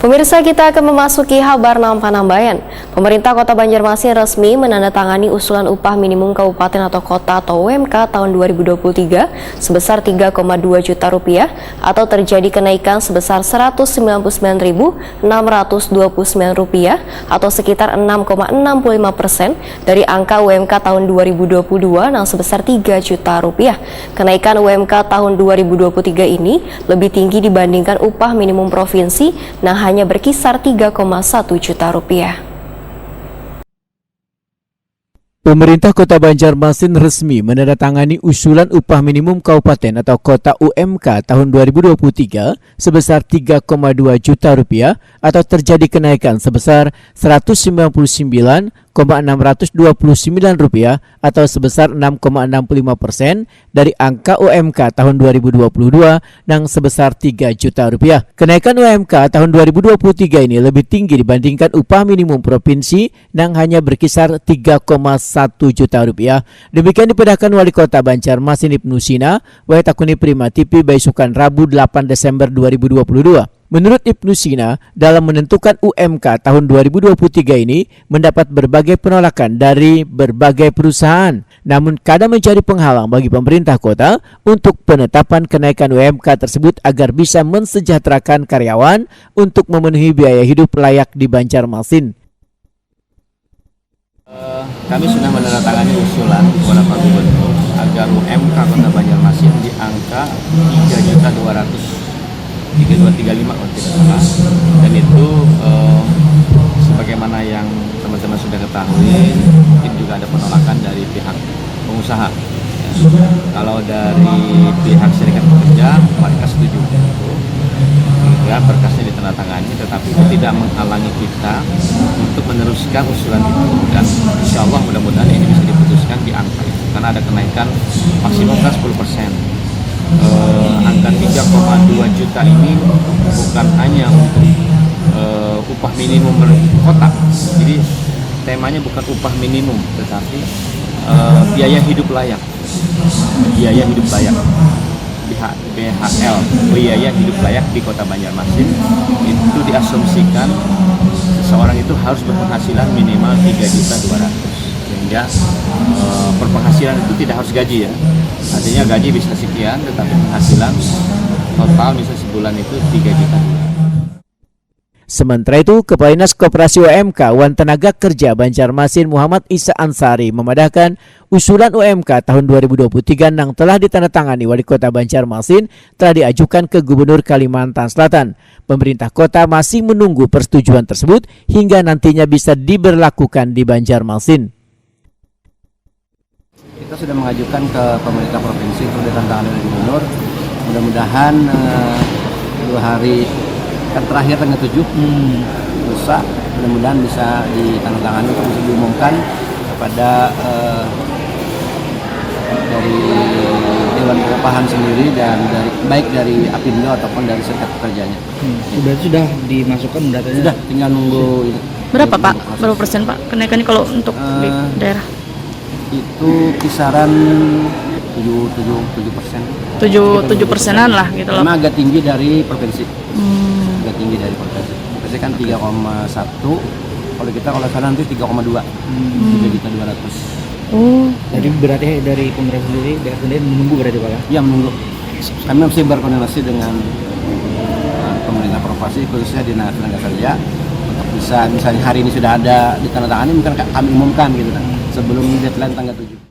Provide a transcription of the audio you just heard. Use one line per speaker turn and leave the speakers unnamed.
Pemirsa, kita akan memasuki kabar Nampan-Nambayan. Pemerintah Kota Banjarmasin resmi menandatangani usulan upah minimum kabupaten atau kota atau UMK tahun 2023 sebesar 3,2 juta rupiah atau terjadi kenaikan sebesar 199.629 rupiah atau sekitar 6,65% dari angka UMK tahun 2022 yang sebesar 3 juta rupiah. Kenaikan UMK tahun 2023 ini lebih tinggi dibandingkan upah minimum provinsi yang hanya berkisar 3,1 juta rupiah.
Pemerintah Kota Banjarmasin resmi menandatangani usulan upah minimum kabupaten atau kota UMK tahun 2023 sebesar 3,2 juta rupiah atau terjadi kenaikan sebesar 199,629 rupiah atau sebesar 6,65% dari angka UMK tahun 2022 yang sebesar 3 juta rupiah. Kenaikan UMK tahun 2023 ini lebih tinggi dibandingkan upah minimum provinsi yang hanya berkisar 3,1 juta rupiah. Demikian dipedahkan Wali Kota Banjarmasin Ibnu Sina, Waitakuni Prima TV Baisukan Rabu 8 Desember 2022. Menurut Ibnu Sina, dalam menentukan UMK tahun 2023 ini mendapat berbagai penolakan dari berbagai perusahaan, namun kadang menjadi penghalang bagi pemerintah kota untuk penetapan kenaikan UMK tersebut agar bisa mensejahterakan karyawan untuk memenuhi biaya hidup layak di Banjarmasin.
Kami sudah menandatangani usulan kepada Pak Gubernur agar UMK Kota Banjarmasin di angka 3.235 kalau tidak salah, dan itu sebagaimana yang teman-teman sudah ketahui, mungkin juga ada penolakan dari pihak pengusaha. Kalau dari pihak serikat pekerja, mereka setuju hingga berkasnya ditandatangani, tetapi itu tidak menghalangi kita untuk meneruskan usulan itu, dan insya Allah mudah-mudahan ini bisa diputuskan di angka itu karena ada kenaikan maksimum 10%. Angka 3,2 juta ini bukan hanya untuk upah minimum kota, jadi temanya bukan upah minimum tetapi biaya hidup layak, BHL, biaya hidup layak di Kota Banjarmasin. Itu diasumsikan seseorang itu harus berpenghasilan minimal 3.200.000, sehingga perpenghasilan itu tidak harus gaji ya. Artinya gaji bisa sekian, tetapi penghasilan total bisa sebulan itu 3 juta.
Sementara itu, Kepala Dinas Koperasi UMK Wan Tenaga Kerja Banjarmasin Muhammad Isa Ansari memadahkan usulan UMK tahun 2023 yang telah ditandatangani Wali Kota Banjarmasin telah diajukan ke Gubernur Kalimantan Selatan. Pemerintah kota masih menunggu persetujuan tersebut hingga nantinya bisa diberlakukan di Banjarmasin.
Kita sudah mengajukan ke pemerintah provinsi untuk ditandatangani oleh Gubernur. Mudah-mudahan 2 hari kan terakhir tanggal 7 lusa, mudah-mudahan bisa ditandatangani untuk bisa diumumkan kepada dari Dewan Pengupahan sendiri dan baik dari Apindo ataupun dari serikat pekerjanya.
Sudah dimasukkan datanya?
Sudah, tinggal nunggu.
Berapa Pak? Berapa persen Pak kenaikannya kalau untuk di daerah?
Itu kisaran 7%.
7%-an lah gitu loh.
Memang agak tinggi dari provinsi. Agak tinggi dari provinsi. Provinsi kan 3,1. Kalau kita kalau sana nanti 3,2. 3.200.000.
Jadi berarti dari pemerintah sendiri, daerah sendiri menunggu berarti Pak ya?
Iya, menunggu. Kami masih berkoordinasi dengan pemerintah provinsi, khususnya Dinas Tenaga Kerja, untuk bisa misalnya hari ini sudah ada ditandatangani, mungkin kami umumkan gitu kan, sebelum deadline tanggal 7.